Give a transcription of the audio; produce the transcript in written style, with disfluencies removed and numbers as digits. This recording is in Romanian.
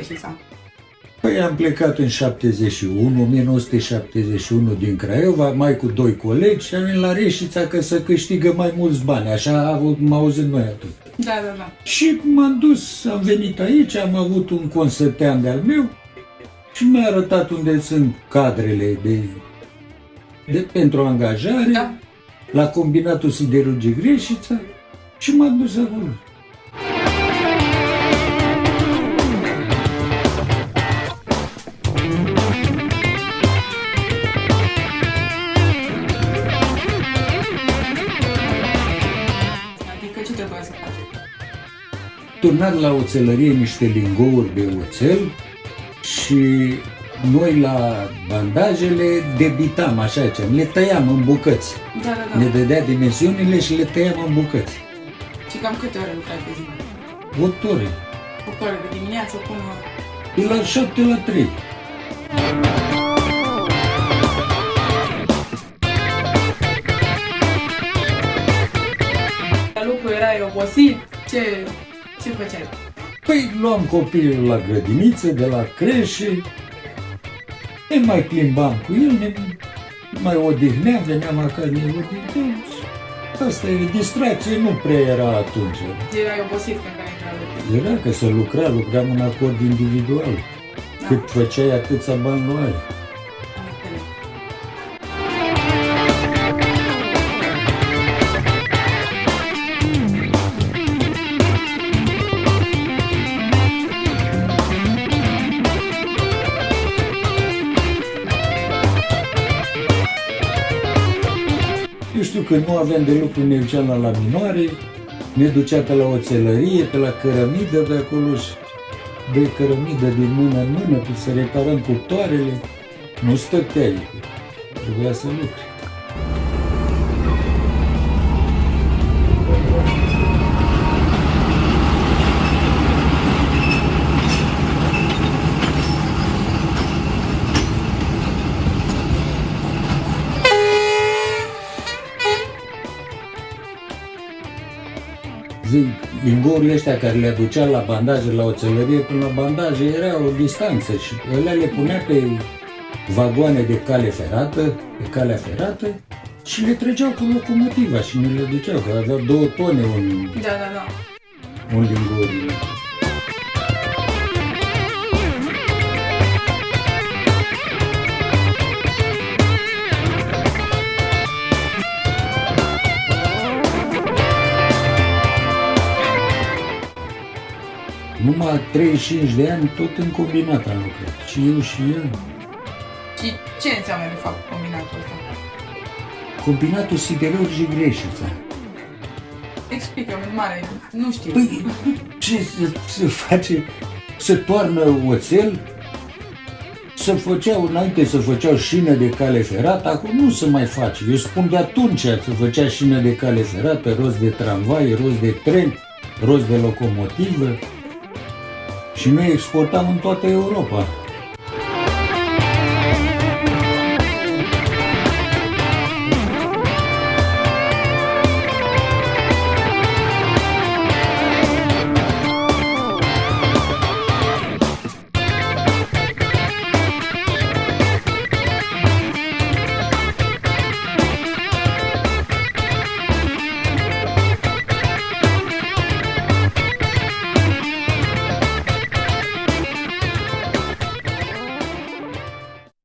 Reșița? Păi am plecat în 1971 din Craiova, mai cu 2 colegi și am venit la Reșița că să câștigă mai mulți bani. Așa am auzit noi atunci. Da. Și m-am dus, am venit aici, am avut un consătean de-al meu și mi-a arătat unde sunt cadrele pentru angajare, Da. la combinatul siderurgic Reșița și m-am dus acolo. Adică ce trebuie să faci? Turnat la oțelărie niște lingouri de oțel și noi la bandajele debitam așa, le tăiam în bucăți. Da. Ne dădea dimensiunile și le tăiam în bucăți. Și cam câte ore lucrai pe zi? 8 ore. 8 ore de dimineață până... De la 7 la 3. La lucru erai obosit? Ce făceai? Păi luam copilul la grădiniță, de la creșe, ne mai plimbam cu el, ne mai odihneam, veneam acasă, ne odihneam. Asta e, distracție nu prea era atunci. Erai obosit când ai intrat la lucru? Era că să lucram în acord individual. Cât făceai, atâția bani luai. Am înțeles. Eu știu că nu aveam de lucru, ne duceam la laminoare, ne ducea pe la oțelărie, pe la cărămidă, pe acolo și de cărămidă din mână în mână, să reparăm cuptoarele. Nu stăteai, trebuia să lucri. Zic, lingourile ăștia care le aducea la bandaje, la oțelărie, până la bandaje era o distanță și ălea le punea pe vagoane de cale ferată, pe calea ferată și le trăgeau cu locomotiva și ne le duceau, că aveau 2 tone Da. un lingou. Numai 35 de ani, tot în combinat am lucrat. Și eu și el. Și ce înseamnă de fapt combinatul ăsta? Combinatul siderurgic Reșița. Explică-mi în mare, nu știu. Păi, ce se face? Se toarnă oțel, înainte să făceau șină de cale ferată, acum nu se mai face. Eu spun de atunci se făcea șină de cale ferată, rost de tramvai, rost de tren, rost de locomotivă. Și noi exportam în toată Europa.